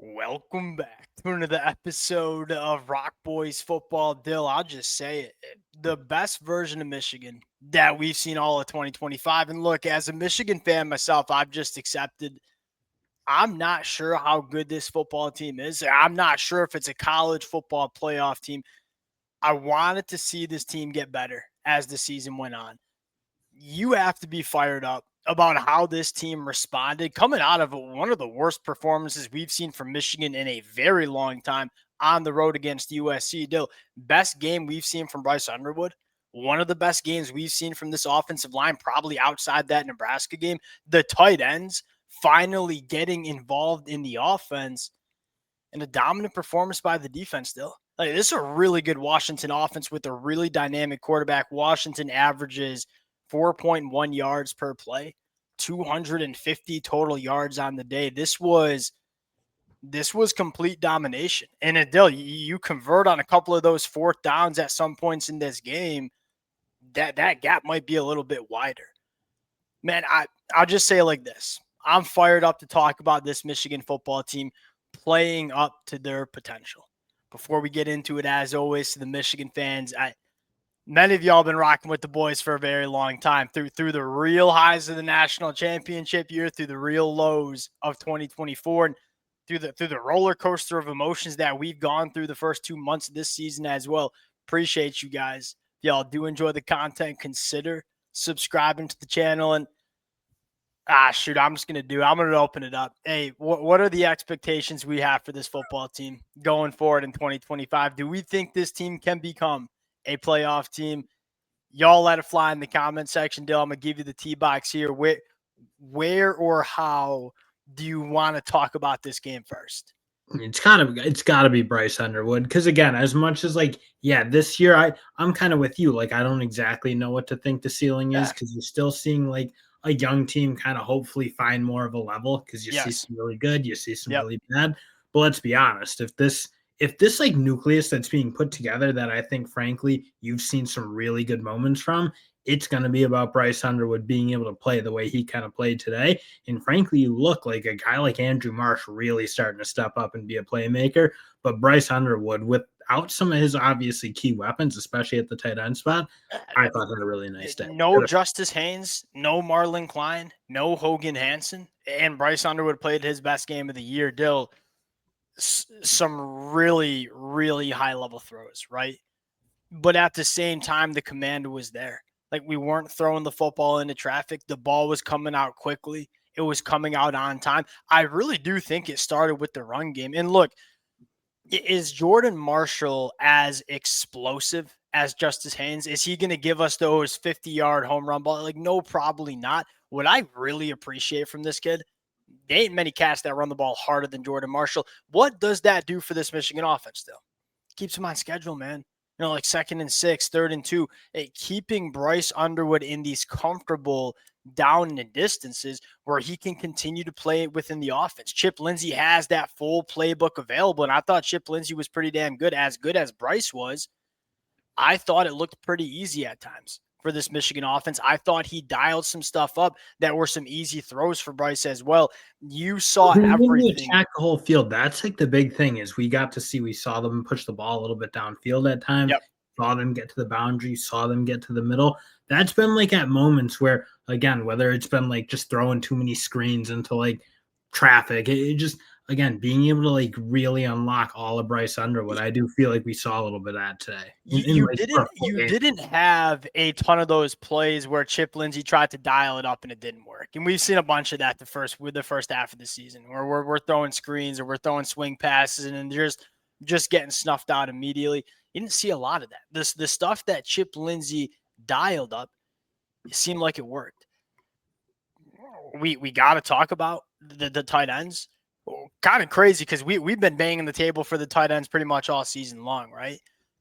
Welcome back to another episode of Rock Boys Football. Dill, I'll just say it. The best version of Michigan that we've seen all of 2025. And look, as a Michigan fan myself, I've just accepted I'm not sure how good this football team is. I'm not sure if it's a college football playoff team. I wanted to see this team get better as the season went on. You have to be fired up about how this team responded coming out of one of the worst performances we've seen from Michigan in a very long time on the road against USC. Dill, best game we've seen from Bryce Underwood. One of the best games we've seen from this offensive line, probably outside that Nebraska game. The tight ends finally getting involved in the offense, and a dominant performance by the defense still. Like, this is a really good Washington offense with a really dynamic quarterback. Washington averages 4.1 yards per play, 250 total yards on the day. This was complete domination. And Adil, you convert on a couple of those fourth downs at some points in this game, that gap might be a little bit wider. Man, I'll just say it like this. I'm fired up to talk about this Michigan football team playing up to their potential. Before we get into it, as always, to the Michigan fans, many of y'all been rocking with the boys for a very long time, through the real highs of the national championship year, through the real lows of 2024, and through the roller coaster of emotions that we've gone through the first 2 months of this season as well. Appreciate you guys. If y'all do enjoy the content, consider subscribing to the channel. And I'm going to open it up. Hey, what are the expectations we have for this football team going forward in 2025? Do we think this team can become a playoff team? Y'all let it fly in the comment section. Dill, I'm going to give you the tee box here. Where or how do you want to talk about this game first? It's got to be Bryce Underwood, because again, as much as this year I'm kind of with you. Like, I don't exactly know what to think the ceiling is, because you're still seeing like a young team kind of hopefully find more of a level, because you see some really good, you see some really bad. But let's be honest, if this like nucleus that's being put together, that I think frankly you've seen some really good moments from, it's going to be about Bryce Underwood being able to play the way he kind of played today. And frankly, you look like a guy like Andrew Marsh really starting to step up and be a playmaker. But Bryce Underwood, without some of his obviously key weapons, especially at the tight end spot, I thought had a really nice day. No Justice Haynes, no Marlon Klein, no Hogan Hansen, and Bryce Underwood played his best game of the year. Dill, some really, really high-level throws, right? But at the same time, the command was there. Like, we weren't throwing the football into traffic. The ball was coming out quickly. It was coming out on time. I really do think it started with the run game. And look, is Jordan Marshall as explosive as Justice Haynes? Is he going to give us those 50-yard home run ball? Like, no, probably not. What I really appreciate from this kid, there ain't many cats that run the ball harder than Jordan Marshall. What does that do for this Michigan offense, though? Keeps them on schedule, man. You know, like 2nd and 6, 3rd and 2, keeping Bryce Underwood in these comfortable down and distances where he can continue to play within the offense. Chip Lindsey has that full playbook available, and I thought Chip Lindsey was pretty damn good as Bryce was. I thought it looked pretty easy at times for this Michigan offense. I thought he dialed some stuff up that were some easy throws for Bryce as well. You saw everything. Attack the whole field. That's like the big thing, is we saw them push the ball a little bit downfield at times. Yep. Saw them get to the boundary, saw them get to the middle. That's been like at moments where, again, whether it's been like just throwing too many screens into like traffic, it just, again, being able to like really unlock all of Bryce Underwood. I do feel like we saw a little bit of that today. You didn't have a ton of those plays where Chip Lindsey tried to dial it up and it didn't work. And we've seen a bunch of that with the first half of the season, where we're throwing screens or we're throwing swing passes and then just getting snuffed out immediately. You didn't see a lot of that. The stuff that Chip Lindsey dialed up, it seemed like it worked. We got to talk about the tight ends. Kind of crazy, because we've been banging the table for the tight ends pretty much all season long, right?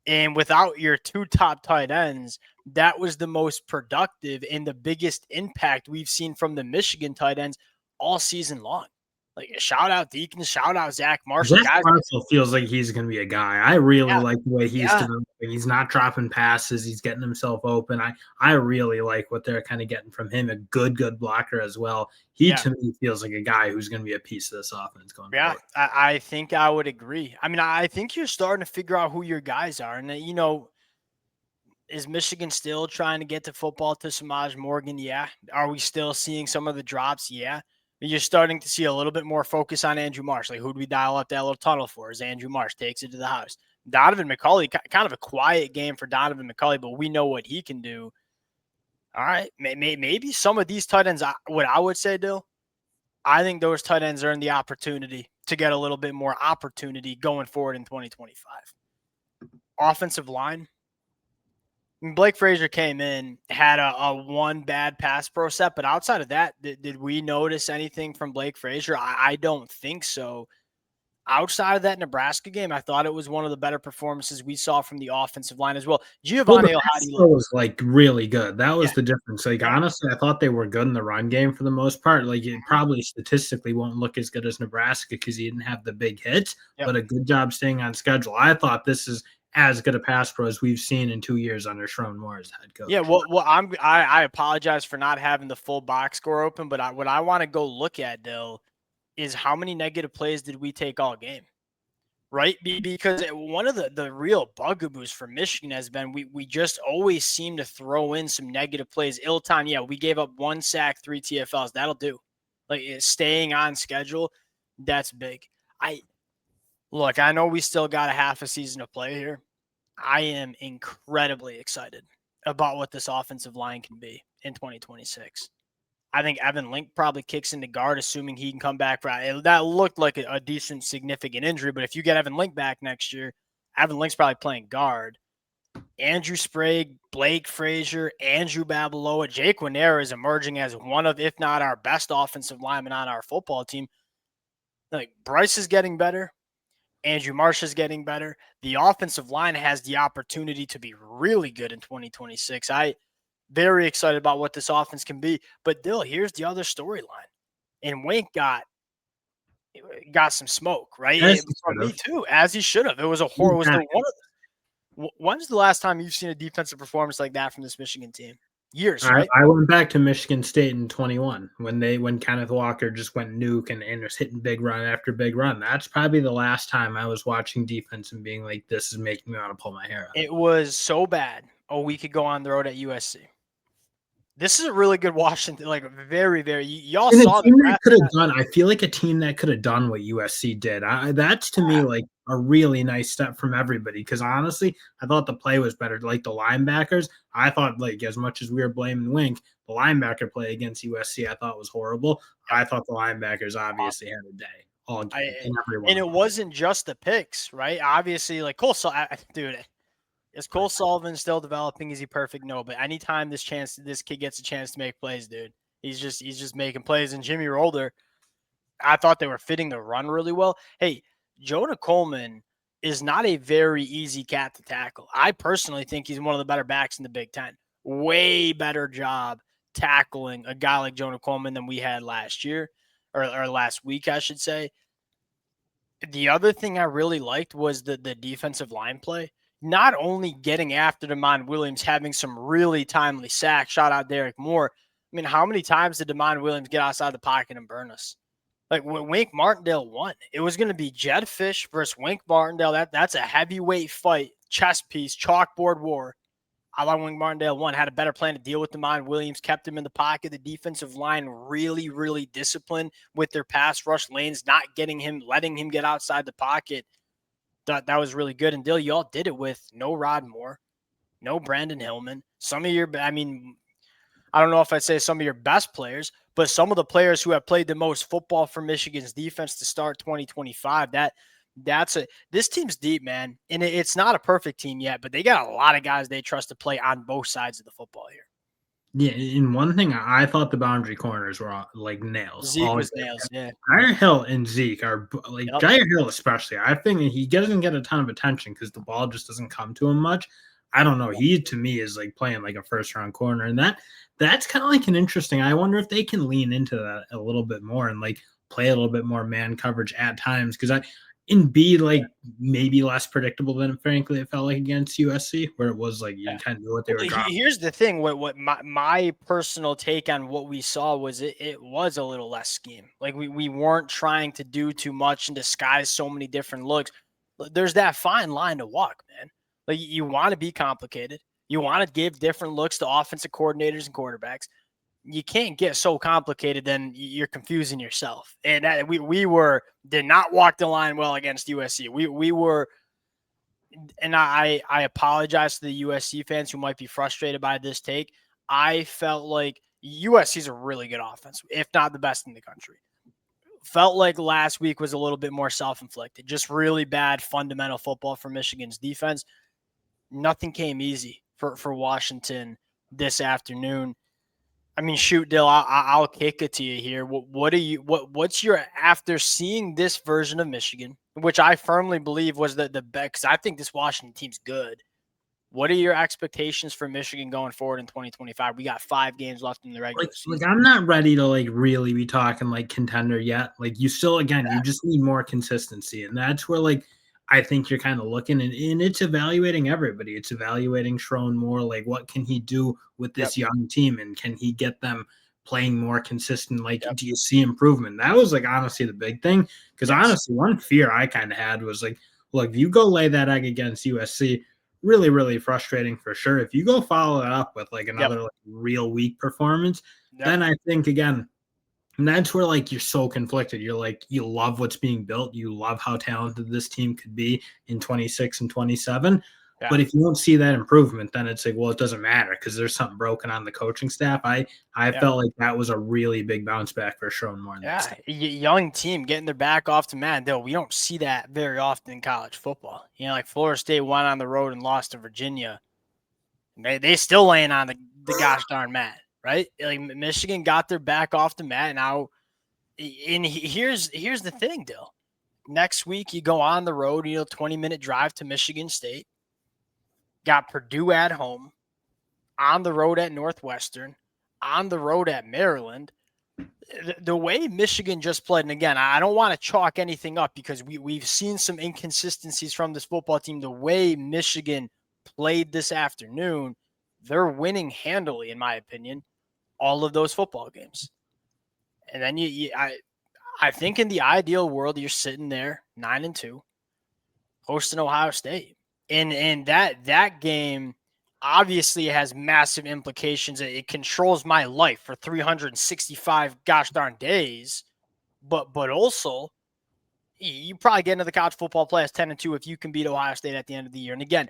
And without your 2 top tight ends, that was the most productive and the biggest impact we've seen from the Michigan tight ends all season long. Like, shout out Deacon, shout out Zach Marshall, Zach guys. Marshall feels like he's going to be a guy. I really Yeah, like the way he's yeah, developing. He's not dropping passes. He's getting himself open. I really like what they're kind of getting from him. A good blocker as well. He yeah. to me feels like a guy who's going to be a piece of this offense going Yeah, forward. I think I would agree. I mean, I think you're starting to figure out who your guys are. And, is Michigan still trying to get to football to Samaj Morgan? Yeah. Are we still seeing some of the drops? Yeah. But you're starting to see a little bit more focus on Andrew Marsh. Like, who do we dial up that little tunnel for? Is Andrew Marsh takes it to the house. Donovan McCulley, kind of a quiet game for Donovan McCulley, but we know what he can do. All right. Maybe some of these tight ends, what I would say, Dill, I think those tight ends earn the opportunity to get a little bit more opportunity going forward in 2025. Offensive line. Blake Frazier came in, had a one bad pass pro set, but outside of that, did we notice anything from Blake Frazier? I don't think so. Outside of that Nebraska game, I thought it was one of the better performances we saw from the offensive line as well. Well, the Giovanni pass Ohadi pro looked, was, like, really good. That yeah, was the difference. Like, yeah, honestly, I thought they were good in the run game for the most part. Like, it probably statistically won't look as good as Nebraska because he didn't have the big hits, yep. but a good job staying on schedule. I thought this is as good a pass pro as we've seen in 2 years under Sherrone Moore as head Yeah, coach. I apologize for not having the full box score open, but what I want to go look at, Dill, is how many negative plays did we take all game? Right? Because one of the real bugaboos for Michigan has been we just always seem to throw in some negative plays. Ill time, yeah, we gave up 1 sack, 3 TFLs. That'll do. Like, staying on schedule, that's big. I know we still got a half a season to play here. I am incredibly excited about what this offensive line can be in 2026. I think Evan Link probably kicks into guard, assuming he can come back. That looked like a decent, significant injury, but if you get Evan Link back next year, Evan Link's probably playing guard. Andrew Sprague, Blake Frazier, Andrew Babaloa, Jake Winera is emerging as one of, if not our best offensive linemen on our football team. Like, Bryce is getting better. Andrew Marsh is getting better. The offensive line has the opportunity to be really good in 2026. I very excited about what this offense can be. But Dill, here's the other storyline. And Wink got some smoke, right? As he From should me have. too, as he should have. It was a He's horror. It was back. the one of when's the last time you've seen a defensive performance like that from this Michigan team? Years, I right? I went back to Michigan State in 21 when Kenneth Walker just went nuke and was hitting big run after big run. That's probably the last time I was watching defense and being like, "This is making me want to pull my hair out." It was so bad. Oh, we could go on the road at USC. This is a really good Washington, like very, very. Y'all And a saw the team that draft. could have done I feel like a team that could have done what USC did. That's to me like a really nice step from everybody because honestly, I thought the play was better. Like the linebackers, I thought like as much as we were blaming Wink, the linebacker play against USC I thought was horrible. I thought the linebackers obviously had a day all game I, in every one and of it them. wasn't just the picks, right? Obviously, like dude, is Cole Sullivan still developing? Is he perfect? No, but anytime this kid gets a chance to make plays, dude, he's just making plays. And Jimmy Rolder, I thought they were fitting the run really well. Hey, Jonah Coleman is not a very easy cat to tackle. I personally think he's one of the better backs in the Big Ten. Way better job tackling a guy like Jonah Coleman than we had last year or last week, I should say. The other thing I really liked was the defensive line play. Not only getting after Demond Williams, having some really timely sacks. Shout out Derek Moore. I mean, how many times did Demond Williams get outside the pocket and burn us? Like when Wink Martindale won, it was going to be Jed Fish versus Wink Martindale. That's a heavyweight fight, chess piece, chalkboard war. I like Wink Martindale won, had a better plan to deal with Demond Williams, kept him in the pocket. The defensive line really, really disciplined with their pass rush lanes, not letting him get outside the pocket. That was really good. And Dill, y'all did it with no Rod Moore, no Brandon Hillman. I don't know if I'd say some of your best players, but some of the players who have played the most football for Michigan's defense to start 2025. This team's deep, man. And it's not a perfect team yet, but they got a lot of guys they trust to play on both sides of the football here. Yeah, in one thing, I thought the boundary corners were like nails Zeke all was game. nails, yeah. Jair Hill and Zeke are like Yep. Jair Hill, especially. I think he doesn't get a ton of attention because the ball just doesn't come to him much. I don't know. He to me is like playing like a first round corner, and that's kind of like an interesting. I wonder if they can lean into that a little bit more and like play a little bit more man coverage at times because and be like maybe less predictable than frankly it felt like against USC, where it was like you kind of knew what they Well, were dropping. here's the thing. What my personal take on what we saw was it was a little less scheme. Like we weren't trying to do too much and disguise so many different looks. There's that fine line to walk, man. Like you want to be complicated. You want to give different looks to offensive coordinators and quarterbacks. You can't get so complicated, then you're confusing yourself. And that, we did not walk the line well against USC. We were, and I apologize to the USC fans who might be frustrated by this take. I felt like USC's a really good offense, if not the best in the country. Felt like last week was a little bit more self-inflicted, just really bad fundamental football for Michigan's defense. Nothing came easy for Washington this afternoon. I mean, shoot, Dill, I'll kick it to you here. What's your, after seeing this version of Michigan, which I firmly believe was the best, because I think this Washington team's good. What are your expectations for Michigan going forward in 2025? We got 5 games left in the regular season. Like I'm not ready to like really be talking like contender yet. Like you still, again, you just need more consistency, and that's where like I think you're kind of looking, and it's evaluating everybody. It's evaluating Sherrone Moore. Like, what can he do with this young team, and can he get them playing more consistent? Like, do you see improvement? That was like honestly the big thing, because honestly, one fear I kind of had was like, look, if you go lay that egg against USC, really, really frustrating for sure. If you go follow it up with like another like real weak performance, then I think again. And that's where like you're so conflicted. You're like, you love what's being built. You love how talented this team could be in 26 and 27. Yeah. But if you don't see that improvement, then it's like, well, it doesn't matter because there's something broken on the coaching staff. I felt like that was a really big bounce back for Sherrone Moore. Young team getting their back off to Matt. We don't see that very often in college football. You know, like Florida State went on the road and lost to Virginia. They still laying on the gosh darn mat. Right? Like Michigan got their back off the mat. Now, and here's the thing, Dill. Next week, you go on the road, 20-minute drive to Michigan State. Got Purdue at home, on the road at Northwestern, on the road at Maryland. The way Michigan just played, and again, I don't want to chalk anything up because we've seen some inconsistencies from this football team. The way Michigan played this afternoon, they're winning handily, in my opinion, all of those football games. And then I think in the ideal world, you're sitting there 9-2, hosting Ohio State. And that game obviously has massive implications. It controls my life for 365 gosh darn days. But also, you probably get into the college football playoffs 10-2 if you can beat Ohio State at the end of the year. And again,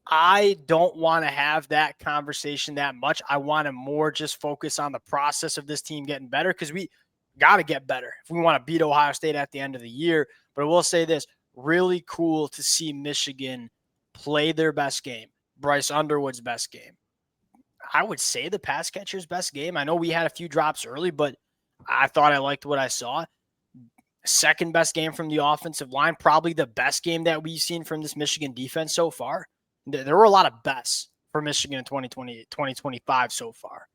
I don't want to have that conversation that much. I want to more just focus on the process of this team getting better because we got to get better if we want to beat Ohio State at the end of the year. But I will say this, really cool to see Michigan play their best game, Bryce Underwood's best game. I would say the pass catcher's best game. I know we had a few drops early, but I thought I liked what I saw. Second best game from the offensive line, probably the best game that we've seen from this Michigan defense so far. There were a lot of bests for Michigan in 2025 so far.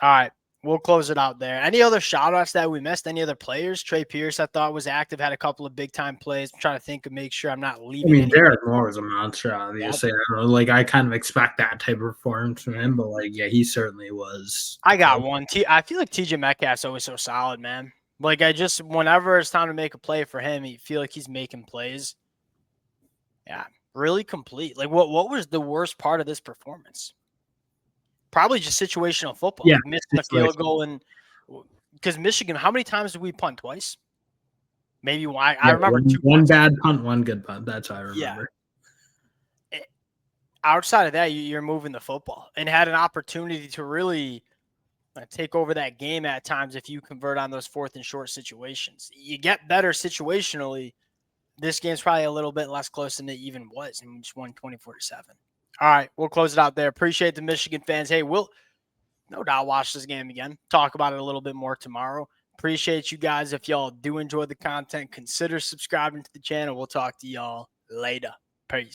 All right, we'll close it out there. Any other shout-outs that we missed? Any other players? Trey Pierce, I thought, was active, had a couple of big-time plays. I'm trying to think of make sure I'm not leaving. I mean, Derek Moore was a monster, obviously. I don't know, like, I kind of expect that type of performance from him, but, like, yeah, he certainly was. I got one. I feel like TJ Metcalf's always so solid, man. Like, whenever it's time to make a play for him, you feel like he's making plays. Yeah. Really complete. Like what was the worst part of this performance? Probably just situational football. Yeah, like missing a field goal, and because Michigan, how many times did we punt? Twice? Maybe one. I remember one bad punt, one good punt. That's how I remember. Yeah. Outside of that, you're moving the football and had an opportunity to really take over that game at times if you convert on those 4th and short situations. You get better situationally. This game's probably a little bit less close than it even was, and we just won 24-7. All right, we'll close it out there. Appreciate the Michigan fans. Hey, we'll no doubt watch this game again. Talk about it a little bit more tomorrow. Appreciate you guys. If y'all do enjoy the content, consider subscribing to the channel. We'll talk to y'all later. Peace.